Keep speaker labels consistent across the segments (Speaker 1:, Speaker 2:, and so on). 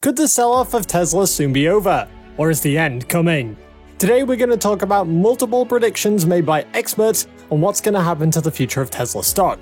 Speaker 1: Could the sell-off of Tesla soon be over? Or is the end coming? Today we're going to talk about multiple predictions made by experts on what's going to happen to the future of Tesla stock.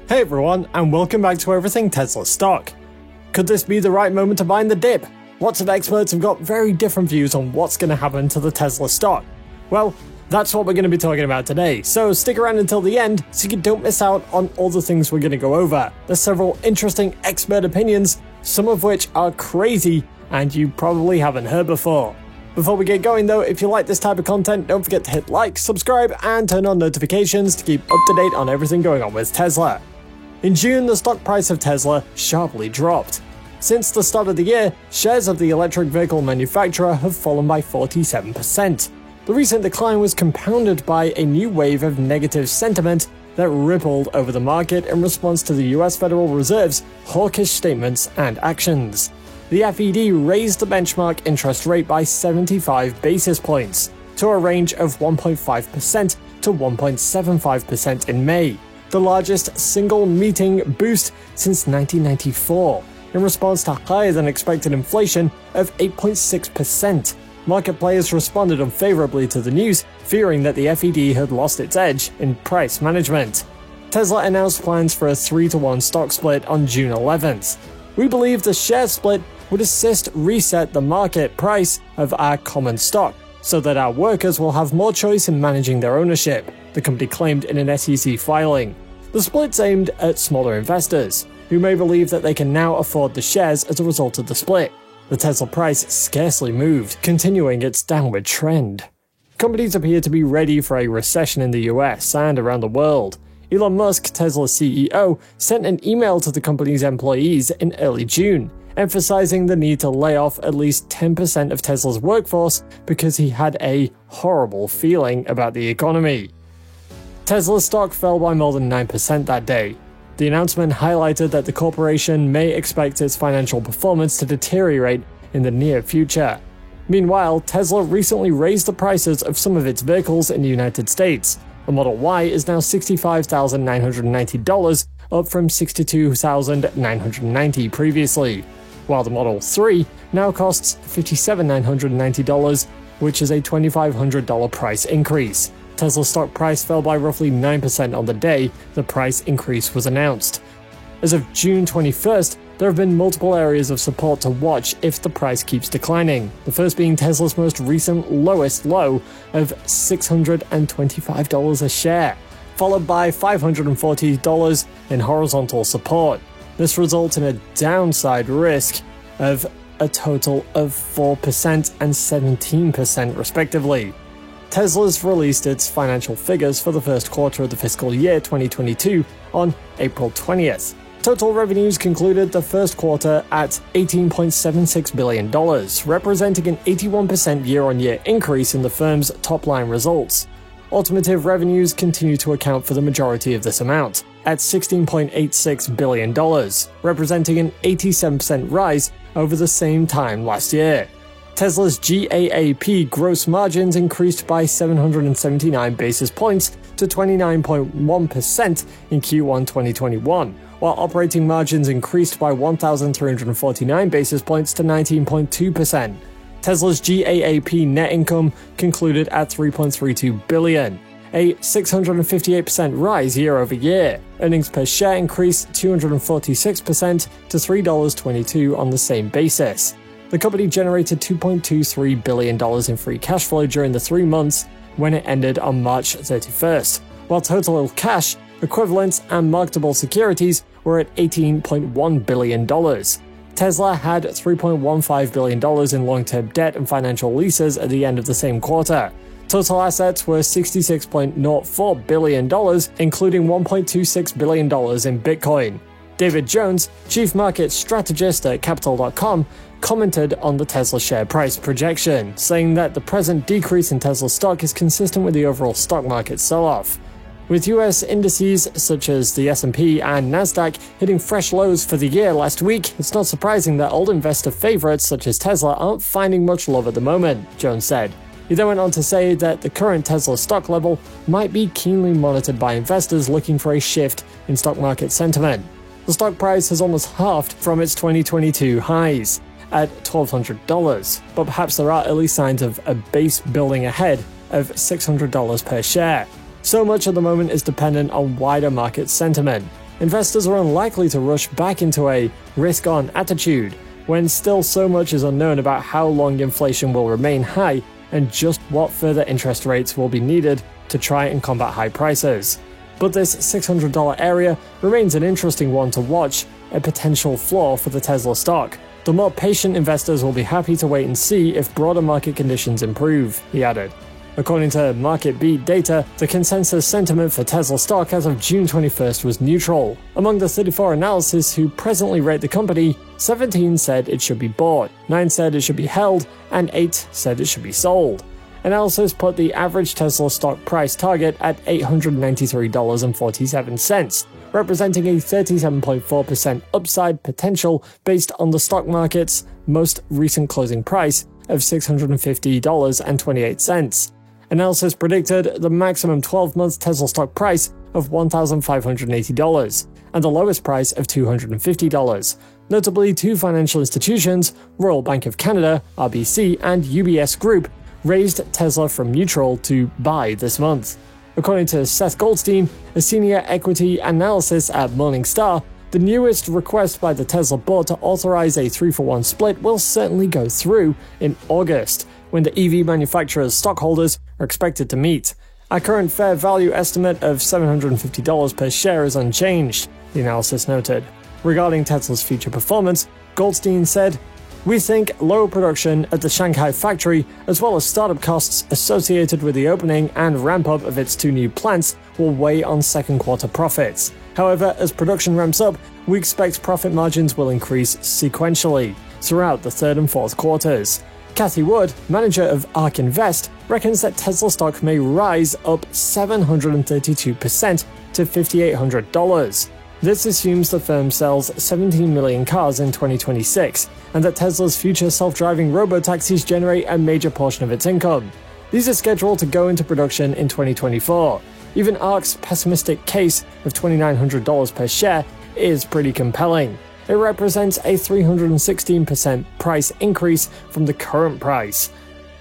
Speaker 1: Hey everyone, and welcome back to Everything Tesla Stock. Could this be the right moment to buy in the dip? Lots of experts have got very different views on what's going to happen to the Tesla stock. Well, that's what we're going to be talking about today, so stick around until the end so you don't miss out on all the things we're going to go over. There's several interesting expert opinions, some of which are crazy and you probably haven't heard before. Before we get going though, if you like this type of content, don't forget to hit like, subscribe, and turn on notifications to keep up to date on everything going on with Tesla. In June, the stock price of Tesla sharply dropped. Since the start of the year, shares of the electric vehicle manufacturer have fallen by 47%. The recent decline was compounded by a new wave of negative sentiment that rippled over the market in response to the US Federal Reserve's hawkish statements and actions. The FED raised the benchmark interest rate by 75 basis points to a range of 1.5% to 1.75% in May, the largest single meeting boost since 1994, in response to higher than expected inflation of 8.6%. Market players responded unfavorably to the news, fearing that the FED had lost its edge in price management. Tesla announced plans for a 3-to-1 stock split on June 11th. We believe the share split would assist reset the market price of our common stock, so that our workers will have more choice in managing their ownership, the company claimed in an SEC filing. The split's aimed at smaller investors, who may believe that they can now afford the shares as a result of the split. The Tesla price scarcely moved, continuing its downward trend. Companies appear to be ready for a recession in the US and around the world. Elon Musk, Tesla's CEO, sent an email to the company's employees in early June, emphasizing the need to lay off at least 10% of Tesla's workforce because he had a horrible feeling about the economy. Tesla's stock fell by more than 9% that day. The announcement highlighted that the corporation may expect its financial performance to deteriorate in the near future. Meanwhile, Tesla recently raised the prices of some of its vehicles in the United States. The Model Y is now $65,990, up from $62,990 previously, while the Model 3 now costs $57,990, which is a $2,500 price increase. Tesla's stock price fell by roughly 9% on the day the price increase was announced. As of June 21st, there have been multiple areas of support to watch if the price keeps declining, the first being Tesla's most recent lowest low of $625 a share, followed by $540 in horizontal support. This results in a downside risk of a total of 4% and 17% respectively. Tesla's released its financial figures for the first quarter of the fiscal year 2022 on April 20th. Total revenues concluded the first quarter at $18.76 billion, representing an 81% year-on-year increase in the firm's top-line results. Automotive revenues continue to account for the majority of this amount, at $16.86 billion, representing an 87% rise over the same time last year. Tesla's GAAP gross margins increased by 779 basis points to 29.1% in Q1 2021, while operating margins increased by 1,349 basis points to 19.2%. Tesla's GAAP net income concluded at $3.32 billion, a 658% rise year over year. Earnings per share increased 246% to $3.22 on the same basis. The company generated $2.23 billion in free cash flow during the 3 months when it ended on March 31st, while total cash, equivalents, and marketable securities were at $18.1 billion. Tesla had $3.15 billion in long-term debt and financial leases at the end of the same quarter. Total assets were $66.04 billion, including $1.26 billion in Bitcoin. David Jones, chief market strategist at Capital.com, commented on the Tesla share price projection, saying that the present decrease in Tesla stock is consistent with the overall stock market sell-off. With US indices such as the S&P and Nasdaq hitting fresh lows for the year last week, it's not surprising that old investor favorites such as Tesla aren't finding much love at the moment, Jones said. He then went on to say that the current Tesla stock level might be keenly monitored by investors looking for a shift in stock market sentiment. The stock price has almost halved from its 2022 highs, at $1,200, but perhaps there are early signs of a base building ahead of $600 per share. So much at the moment is dependent on wider market sentiment. Investors are unlikely to rush back into a risk-on attitude when still so much is unknown about how long inflation will remain high and just what further interest rates will be needed to try and combat high prices. But this $600 area remains an interesting one to watch, a potential floor for the Tesla stock. The more patient investors will be happy to wait and see if broader market conditions improve, he added. According to MarketBeat data, the consensus sentiment for Tesla stock as of June 21st was neutral. Among the 34 analysts who presently rate the company, 17 said it should be bought, 9 said it should be held, and 8 said it should be sold. Analysis put the average Tesla stock price target at $893.47, representing a 37.4% upside potential based on the stock market's most recent closing price of $650.28. Analysis predicted the maximum 12-month Tesla stock price of $1,580 and the lowest price of $250. Notably, two financial institutions, Royal Bank of Canada, RBC, and UBS Group, raised Tesla from neutral to buy this month. According to Seth Goldstein, a senior equity analyst at Morningstar, the newest request by the Tesla board to authorize a 3-for-1 split will certainly go through in August, when the EV manufacturer's stockholders are expected to meet. Our current fair value estimate of $750 per share is unchanged, the analysis noted. Regarding Tesla's future performance, Goldstein said, "We think lower production at the Shanghai factory, as well as startup costs associated with the opening and ramp-up of its 2 new plants, will weigh on second quarter profits. However, as production ramps up, we expect profit margins will increase sequentially throughout the third and fourth quarters." Cathie Wood, manager of ARK Invest, reckons that Tesla stock may rise up 732% to $5,800. This assumes the firm sells 17 million cars in 2026, and that Tesla's future self-driving robotaxis generate a major portion of its income. These are scheduled to go into production in 2024. Even ARK's pessimistic case of $2,900 per share is pretty compelling. It represents a 316% price increase from the current price.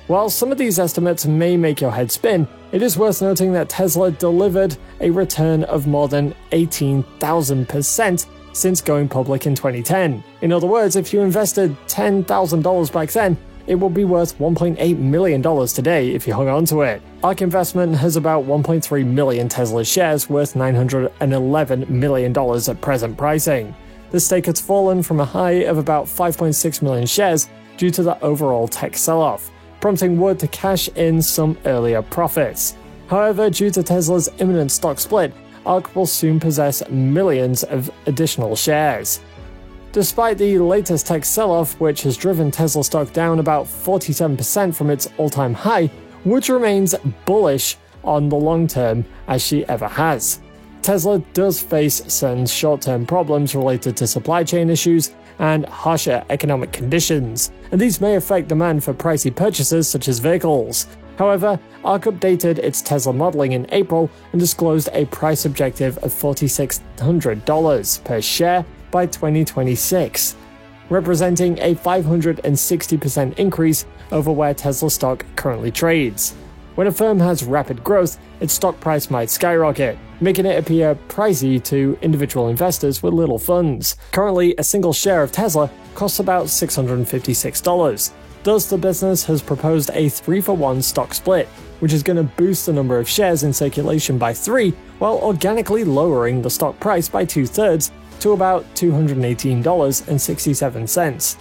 Speaker 1: While some of these estimates may make your head spin, it is worth noting that Tesla delivered a return of more than 18,000% since going public in 2010. In other words, if you invested $10,000 back then, it will be worth $1.8 million today if you hung on to it. ARK Investment has about 1.3 million Tesla shares worth $911 million at present pricing. The stake has fallen from a high of about 5.6 million shares due to the overall tech sell-off, prompting Wood to cash in some earlier profits. However, due to Tesla's imminent stock split, ARK will soon possess millions of additional shares. Despite the latest tech sell-off, which has driven Tesla stock down about 47% from its all-time high, Wood remains bullish on the long term as she ever has. Tesla does face certain short-term problems related to supply chain issues and harsher economic conditions, and these may affect demand for pricey purchases such as vehicles. However, ARK updated its Tesla modeling in April and disclosed a price objective of $4,600 per share by 2026, representing a 560% increase over where Tesla stock currently trades. When a firm has rapid growth, its stock price might skyrocket, making it appear pricey to individual investors with little funds. Currently, a single share of Tesla costs about $656. Thus, the business has proposed a 3-for-1 stock split, which is going to boost the number of shares in circulation by 3, while organically lowering the stock price by 2/3 to about $218.67.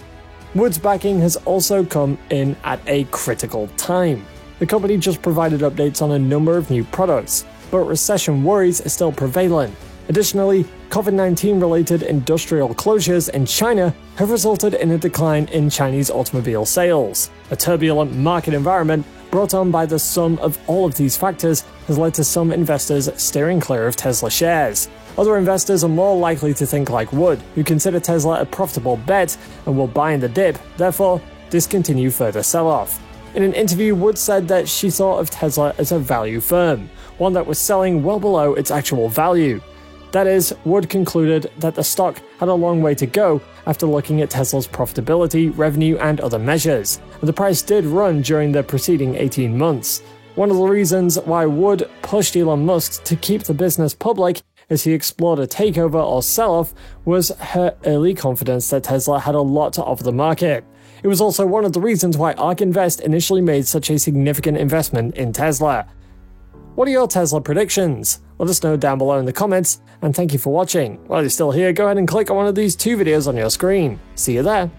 Speaker 1: Wood's backing has also come in at a critical time. The company just provided updates on a number of new products, but recession worries are still prevalent. Additionally, COVID-19 related industrial closures in China have resulted in a decline in Chinese automobile sales. A turbulent market environment brought on by the sum of all of these factors has led to some investors steering clear of Tesla shares. Other investors are more likely to think like Wood, who consider Tesla a profitable bet and will buy in the dip, therefore discontinue further sell-off. In an interview, Wood said that she thought of Tesla as a value firm, one that was selling well below its actual value. That is, Wood concluded that the stock had a long way to go after looking at Tesla's profitability, revenue, and other measures. The price did run during the preceding 18 months. One of the reasons why Wood pushed Elon Musk to keep the business public as he explored a takeover or sell-off was her early confidence that Tesla had a lot to offer the market. It was also one of the reasons why ARK Invest initially made such a significant investment in Tesla. What are your Tesla predictions? Let us know down below in the comments, and thank you for watching. While you're still here, go ahead and click on one of these two videos on your screen. See you there.